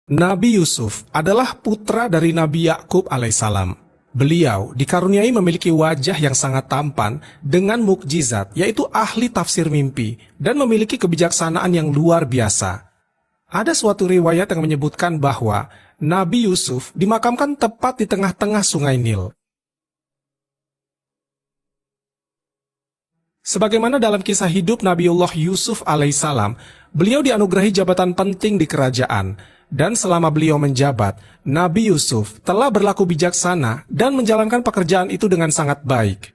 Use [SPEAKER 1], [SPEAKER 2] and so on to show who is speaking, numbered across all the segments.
[SPEAKER 1] Nabi Yusuf adalah putra dari Nabi Yakub alaihissalam. Beliau dikaruniai memiliki wajah yang sangat tampan dengan mukjizat, yaitu ahli tafsir mimpi, dan memiliki kebijaksanaan yang luar biasa. Ada suatu riwayat yang menyebutkan bahwa Nabi Yusuf dimakamkan tepat di tengah-tengah sungai Nil. Sebagaimana dalam kisah hidup Nabiullah Yusuf alaihissalam, beliau dianugerahi jabatan penting di kerajaan. Dan selama beliau menjabat, Nabi Yusuf telah berlaku bijaksana dan menjalankan pekerjaan itu dengan sangat baik.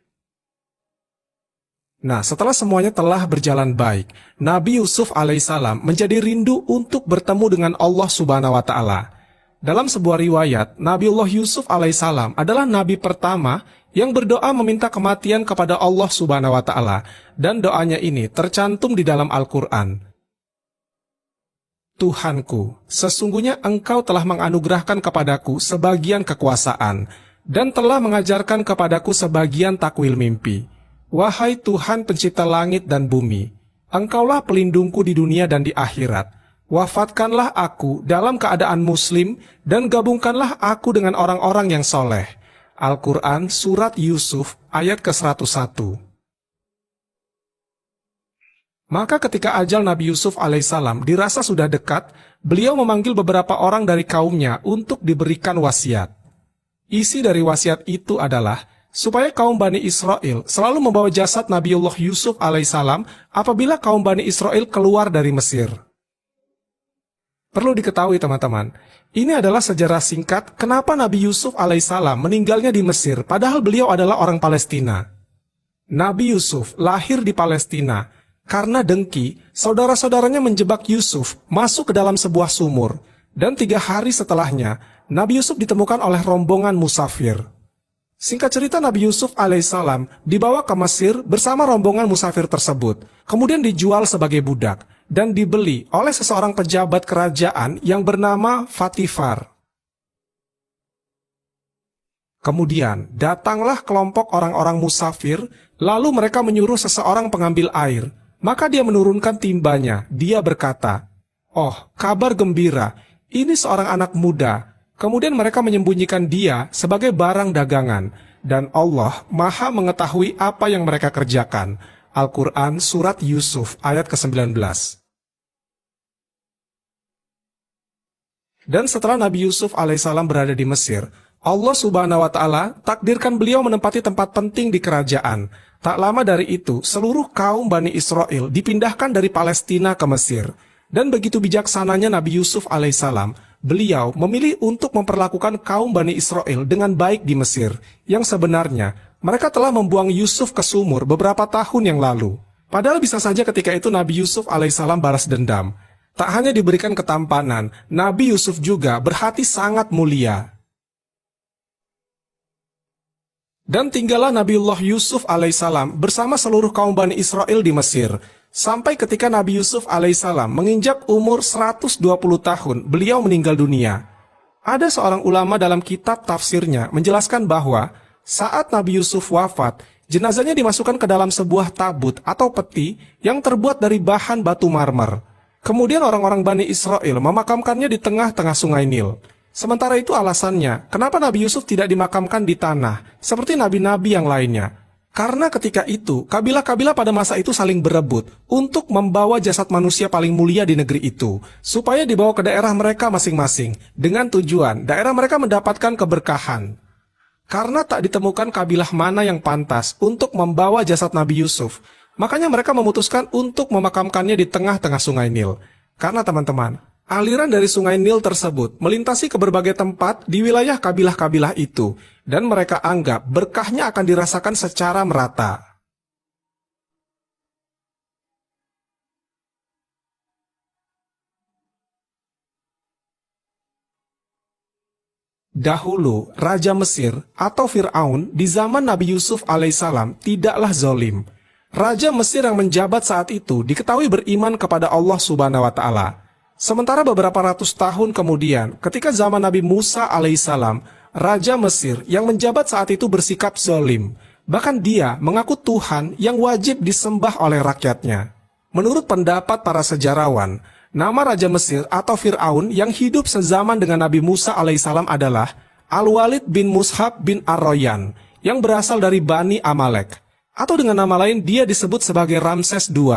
[SPEAKER 1] Nah, setelah semuanya telah berjalan baik, Nabi Yusuf alaihissalam menjadi rindu untuk bertemu dengan Allah Subhanahu wa Ta'ala. Dalam sebuah riwayat, Nabiullah Yusuf alaihissalam adalah nabi pertama yang berdoa meminta kematian kepada Allah Subhanahu wa Ta'ala, dan doanya ini tercantum di dalam Al-Quran. Tuhanku, sesungguhnya Engkau telah menganugerahkan kepadaku sebagian kekuasaan, dan telah mengajarkan kepadaku sebagian takwil mimpi. Wahai Tuhan pencipta langit dan bumi, Engkaulah pelindungku di dunia dan di akhirat. Wafatkanlah aku dalam keadaan muslim, dan gabungkanlah aku dengan orang-orang yang soleh. Al-Quran Surat Yusuf ayat ke-101. Maka ketika ajal Nabi Yusuf alaihissalam dirasa sudah dekat, beliau memanggil beberapa orang dari kaumnya untuk diberikan wasiat. Isi dari wasiat itu adalah supaya kaum Bani Israel selalu membawa jasad Nabiullah Yusuf alaihissalam apabila kaum Bani Israel keluar dari Mesir. Perlu diketahui teman-teman, ini adalah sejarah singkat kenapa Nabi Yusuf alaihissalam meninggalnya di Mesir padahal beliau adalah orang Palestina. Nabi Yusuf lahir di Palestina. Karena dengki, saudara-saudaranya menjebak Yusuf masuk ke dalam sebuah sumur, dan 3 hari setelahnya, Nabi Yusuf ditemukan oleh rombongan musafir. Singkat cerita, Nabi Yusuf alaihissalam dibawa ke Mesir bersama rombongan musafir tersebut, kemudian dijual sebagai budak, dan dibeli oleh seseorang pejabat kerajaan yang bernama Fatifar. Kemudian, datanglah kelompok orang-orang musafir, lalu mereka menyuruh seseorang pengambil air. Maka dia menurunkan timbanya, dia berkata, "Oh, kabar gembira, ini seorang anak muda." Kemudian mereka menyembunyikan dia sebagai barang dagangan, dan Allah Maha mengetahui apa yang mereka kerjakan. Al-Quran Surat Yusuf ayat ke-19. Dan setelah Nabi Yusuf alaihissalam berada di Mesir, Allah Subhanahu wa Ta'ala takdirkan beliau menempati tempat penting di kerajaan. Tak lama dari itu, seluruh kaum Bani Israel dipindahkan dari Palestina ke Mesir. Dan begitu bijaksananya Nabi Yusuf alaihissalam, beliau memilih untuk memperlakukan kaum Bani Israel dengan baik di Mesir, yang sebenarnya mereka telah membuang Yusuf ke sumur beberapa tahun yang lalu. Padahal bisa saja ketika itu Nabi Yusuf alaihissalam balas dendam. Tak hanya diberikan ketampanan, Nabi Yusuf juga berhati sangat mulia. Dan tinggallah Nabiullah Yusuf alaihissalam bersama seluruh kaum Bani Israel di Mesir. Sampai ketika Nabi Yusuf alaihissalam menginjak umur 120 tahun, beliau meninggal dunia. Ada seorang ulama dalam kitab tafsirnya menjelaskan bahwa saat Nabi Yusuf wafat, jenazahnya dimasukkan ke dalam sebuah tabut atau peti yang terbuat dari bahan batu marmer. Kemudian orang-orang Bani Israel memakamkannya di tengah-tengah sungai Nil. Sementara itu alasannya, kenapa Nabi Yusuf tidak dimakamkan di tanah, seperti nabi-nabi yang lainnya? Karena ketika itu, kabilah-kabilah pada masa itu saling berebut untuk membawa jasad manusia paling mulia di negeri itu, supaya dibawa ke daerah mereka masing-masing, dengan tujuan daerah mereka mendapatkan keberkahan. Karena tak ditemukan kabilah mana yang pantas untuk membawa jasad Nabi Yusuf, makanya mereka memutuskan untuk memakamkannya di tengah-tengah sungai Nil. Karena teman-teman, aliran dari sungai Nil tersebut melintasi ke berbagai tempat di wilayah kabilah-kabilah itu, dan mereka anggap berkahnya akan dirasakan secara merata. Dahulu, Raja Mesir atau Fir'aun di zaman Nabi Yusuf alaihissalam tidaklah zolim. Raja Mesir yang menjabat saat itu diketahui beriman kepada Allah Subhanahu wa Ta'ala. Sementara beberapa ratus tahun kemudian, ketika zaman Nabi Musa alaihissalam, Raja Mesir yang menjabat saat itu bersikap zalim. Bahkan dia mengaku Tuhan yang wajib disembah oleh rakyatnya. Menurut pendapat para sejarawan, Nama Raja Mesir atau Fir'aun yang hidup sezaman dengan Nabi Musa alaihissalam adalah Al-Walid bin Mushab bin Ar-Royan yang berasal dari Bani Amalek. Atau dengan nama lain dia disebut sebagai Ramses II.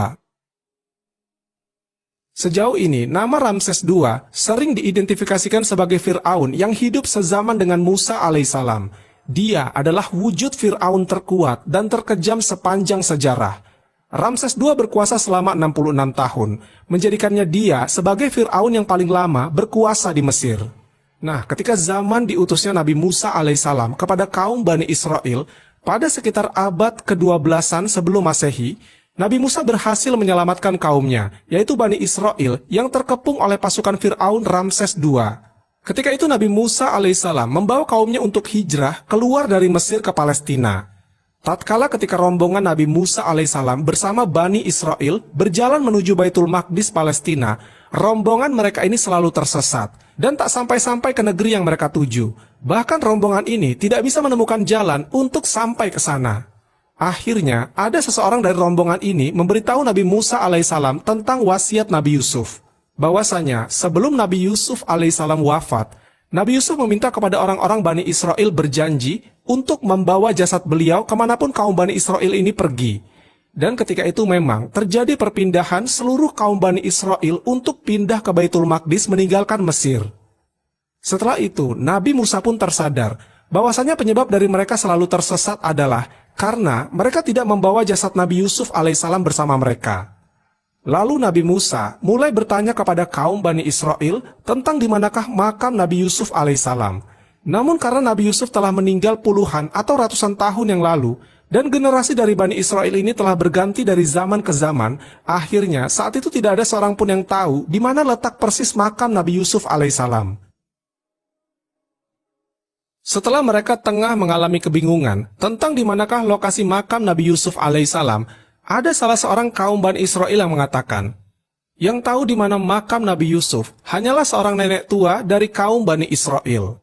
[SPEAKER 1] Sejauh ini, nama Ramses II sering diidentifikasikan sebagai Fir'aun yang hidup sezaman dengan Musa alaihissalam. Dia adalah wujud Fir'aun terkuat dan terkejam sepanjang sejarah. Ramses II berkuasa selama 66 tahun, menjadikannya dia sebagai Fir'aun yang paling lama berkuasa di Mesir. Nah, ketika zaman diutusnya Nabi Musa alaihissalam kepada kaum Bani Israel, pada sekitar abad ke-12 sebelum Masehi, Nabi Musa berhasil menyelamatkan kaumnya, yaitu Bani Israel yang terkepung oleh pasukan Fir'aun Ramses II. Ketika itu Nabi Musa alaihissalam membawa kaumnya untuk hijrah keluar dari Mesir ke Palestina. Tatkala ketika rombongan Nabi Musa alaihissalam bersama Bani Israel berjalan menuju Baitul Maqdis Palestina, rombongan mereka ini selalu tersesat dan tak sampai-sampai ke negeri yang mereka tuju. Bahkan rombongan ini tidak bisa menemukan jalan untuk sampai ke sana. Akhirnya, ada seseorang dari rombongan ini memberitahu Nabi Musa alaihissalam tentang wasiat Nabi Yusuf. Bahwasanya sebelum Nabi Yusuf alaihissalam wafat, Nabi Yusuf meminta kepada orang-orang Bani Israel berjanji untuk membawa jasad beliau kemanapun kaum Bani Israel ini pergi. Dan ketika itu memang terjadi perpindahan seluruh kaum Bani Israel untuk pindah ke Baitul Maqdis meninggalkan Mesir. Setelah itu, Nabi Musa pun tersadar bahwasanya penyebab dari mereka selalu tersesat adalah karena mereka tidak membawa jasad Nabi Yusuf alaihissalam bersama mereka. Lalu Nabi Musa mulai bertanya kepada kaum Bani Israel tentang di manakah makam Nabi Yusuf alaihissalam. Namun karena Nabi Yusuf telah meninggal puluhan atau ratusan tahun yang lalu, dan generasi dari Bani Israel ini telah berganti dari zaman ke zaman, akhirnya saat itu tidak ada seorang pun yang tahu di mana letak persis makam Nabi Yusuf alaihissalam. Setelah mereka tengah mengalami kebingungan tentang di manakah lokasi makam Nabi Yusuf alaihissalam, ada salah seorang kaum Bani Israel yang mengatakan, yang tahu di mana makam Nabi Yusuf hanyalah seorang nenek tua dari kaum Bani Israel.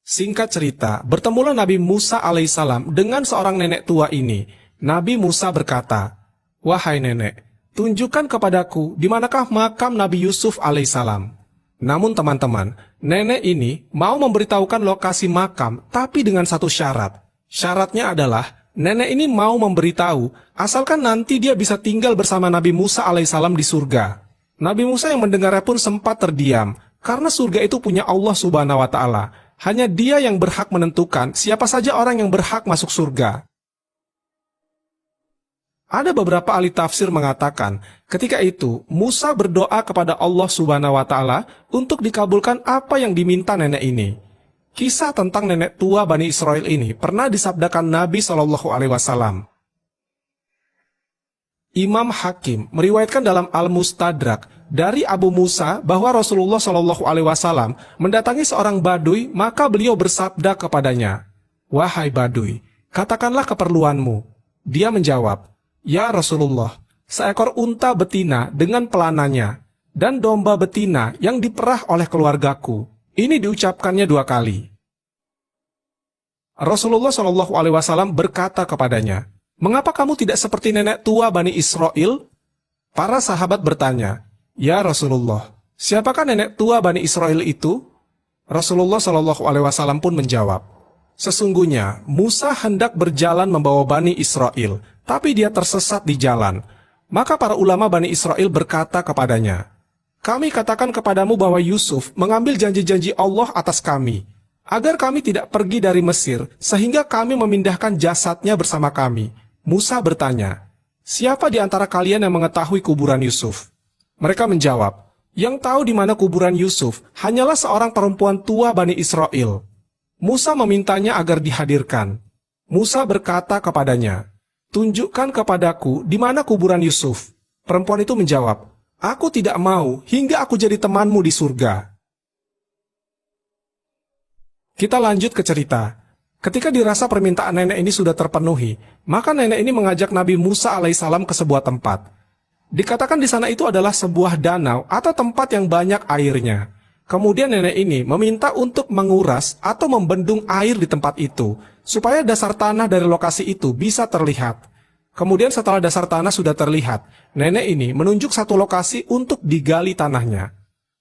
[SPEAKER 1] Singkat cerita, bertemulah Nabi Musa alaihissalam dengan seorang nenek tua ini. Nabi Musa berkata, "Wahai nenek, tunjukkan kepadaku di manakah makam Nabi Yusuf alaihissalam." Namun teman-teman, nenek ini mau memberitahukan lokasi makam, tapi dengan satu syarat. Syaratnya adalah, nenek ini mau memberitahu, asalkan nanti dia bisa tinggal bersama Nabi Musa alaihissalam di surga. Nabi Musa yang mendengarnya pun sempat terdiam, karena surga itu punya Allah subhanahu wa ta'ala. Hanya dia yang berhak menentukan siapa saja orang yang berhak masuk surga. Ada beberapa ahli tafsir mengatakan, ketika itu Musa berdoa kepada Allah subhanahu wa ta'ala untuk dikabulkan apa yang diminta nenek ini. Kisah tentang nenek tua Bani Israel ini pernah disabdakan Nabi SAW. Imam Hakim meriwayatkan dalam Al-Mustadrak dari Abu Musa bahwa Rasulullah SAW mendatangi seorang Baduy, maka beliau bersabda kepadanya, "Wahai Baduy, katakanlah keperluanmu." Dia menjawab, "Ya Rasulullah, seekor unta betina dengan pelananya dan domba betina yang diperah oleh keluargaku." Ini diucapkannya 2 kali. Rasulullah SAW berkata kepadanya, "Mengapa kamu tidak seperti nenek tua Bani Israel?" Para sahabat bertanya, "Ya Rasulullah, siapakah nenek tua Bani Israel itu?" Rasulullah SAW pun menjawab, "Sesungguhnya Musa hendak berjalan membawa Bani Israel, tapi dia tersesat di jalan. Maka para ulama Bani Israel berkata kepadanya, 'Kami katakan kepadamu bahwa Yusuf mengambil janji-janji Allah atas kami, agar kami tidak pergi dari Mesir, sehingga kami memindahkan jasadnya bersama kami.' Musa bertanya, 'Siapa di antara kalian yang mengetahui kuburan Yusuf?' Mereka menjawab, 'Yang tahu di mana kuburan Yusuf hanyalah seorang perempuan tua Bani Israel.' Musa memintanya agar dihadirkan. Musa berkata kepadanya, 'Tunjukkan kepadaku di mana kuburan Yusuf.' Perempuan itu menjawab, 'Aku tidak mau hingga aku jadi temanmu di surga.'" Kita lanjut ke cerita. Ketika dirasa permintaan nenek ini sudah terpenuhi, maka nenek ini mengajak Nabi Musa alaihissalam ke sebuah tempat. Dikatakan di sana itu adalah sebuah danau atau tempat yang banyak airnya. Kemudian nenek ini meminta untuk menguras atau membendung air di tempat itu, supaya dasar tanah dari lokasi itu bisa terlihat. Kemudian setelah dasar tanah sudah terlihat, nenek ini menunjuk satu lokasi untuk digali tanahnya.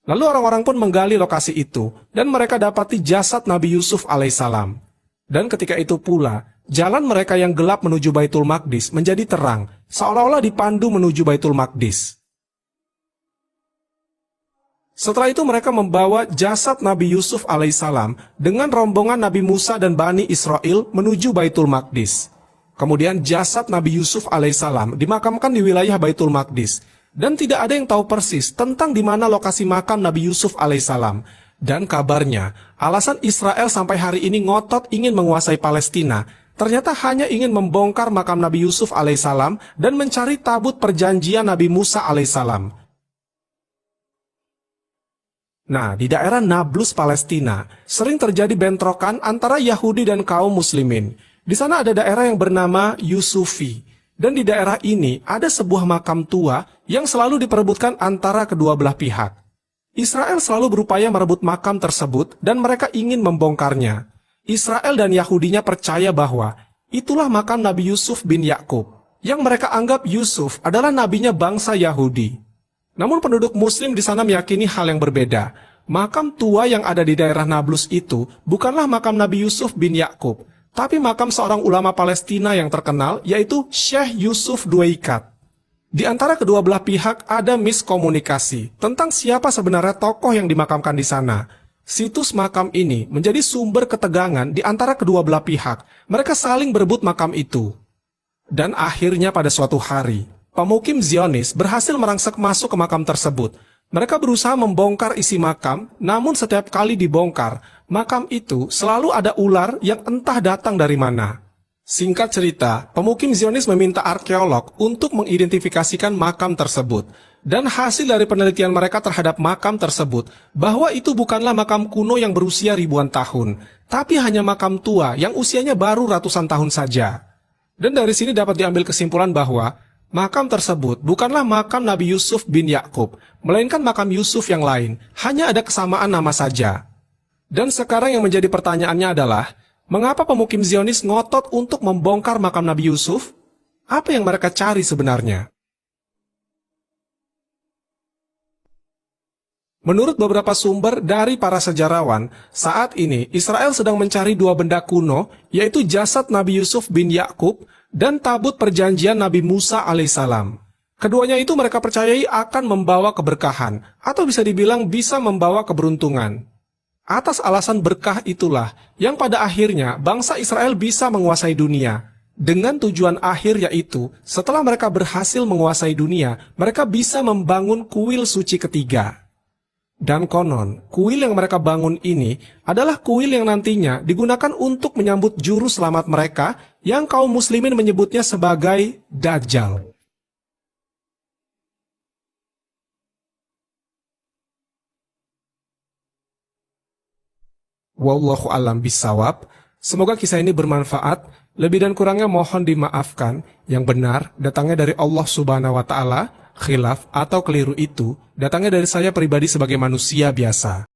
[SPEAKER 1] Lalu orang-orang pun menggali lokasi itu, dan mereka dapati jasad Nabi Yusuf alaihissalam. Dan ketika itu pula, jalan mereka yang gelap menuju Baitul Maqdis menjadi terang, seolah-olah dipandu menuju Baitul Maqdis. Setelah itu mereka membawa jasad Nabi Yusuf alaihissalam dengan rombongan Nabi Musa dan Bani Israel menuju Baitul Maqdis. Kemudian jasad Nabi Yusuf alaihissalam dimakamkan di wilayah Baitul Maqdis, dan tidak ada yang tahu persis tentang di mana lokasi makam Nabi Yusuf alaihissalam. Dan kabarnya, alasan Israel sampai hari ini ngotot ingin menguasai Palestina, ternyata hanya ingin membongkar makam Nabi Yusuf alaihissalam dan mencari tabut perjanjian Nabi Musa alaihissalam. Nah, di daerah Nablus, Palestina, sering terjadi bentrokan antara Yahudi dan kaum muslimin. Di sana ada daerah yang bernama Yusufi, dan di daerah ini ada sebuah makam tua yang selalu diperebutkan antara kedua belah pihak. Israel selalu berupaya merebut makam tersebut dan mereka ingin membongkarnya. Israel dan Yahudinya percaya bahwa itulah makam Nabi Yusuf bin Yakub, yang mereka anggap Yusuf adalah nabinya bangsa Yahudi. Namun penduduk muslim di sana meyakini hal yang berbeda. Makam tua yang ada di daerah Nablus itu bukanlah makam Nabi Yusuf bin Yakub, tapi makam seorang ulama Palestina yang terkenal, yaitu Syekh Yusuf Duwaikat. Di antara kedua belah pihak ada miskomunikasi tentang siapa sebenarnya tokoh yang dimakamkan di sana. Situs makam ini menjadi sumber ketegangan di antara kedua belah pihak. Mereka saling berebut makam itu. Dan akhirnya pada suatu hari, pemukim Zionis berhasil merangsek masuk ke makam tersebut. Mereka berusaha membongkar isi makam, namun setiap kali dibongkar, makam itu selalu ada ular yang entah datang dari mana. Singkat cerita, pemukim Zionis meminta arkeolog untuk mengidentifikasikan makam tersebut. Dan hasil dari penelitian mereka terhadap makam tersebut, bahwa itu bukanlah makam kuno yang berusia ribuan tahun, tapi hanya makam tua yang usianya baru ratusan tahun saja. Dan dari sini dapat diambil kesimpulan bahwa makam tersebut bukanlah makam Nabi Yusuf bin Yakub, melainkan makam Yusuf yang lain, hanya ada kesamaan nama saja. Dan sekarang yang menjadi pertanyaannya adalah, mengapa pemukim Zionis ngotot untuk membongkar makam Nabi Yusuf? Apa yang mereka cari sebenarnya? Menurut beberapa sumber dari para sejarawan, saat ini Israel sedang mencari dua benda kuno, yaitu jasad Nabi Yusuf bin Yakub dan tabut perjanjian Nabi Musa alaihissalam. Keduanya itu mereka percayai akan membawa keberkahan, atau bisa dibilang bisa membawa keberuntungan. Atas alasan berkah itulah yang pada akhirnya bangsa Israel bisa menguasai dunia. Dengan tujuan akhir yaitu, setelah mereka berhasil menguasai dunia, mereka bisa membangun kuil suci ketiga. Dan konon, kuil yang mereka bangun ini adalah kuil yang nantinya digunakan untuk menyambut juru selamat mereka yang kaum muslimin menyebutnya sebagai Dajjal. Wallahu a'lam bishawab. Semoga kisah ini bermanfaat. Lebih dan kurangnya mohon dimaafkan. Yang benar datangnya dari Allah Subhanahu wa Ta'ala. Khilaf atau keliru itu datangnya dari saya pribadi sebagai manusia biasa.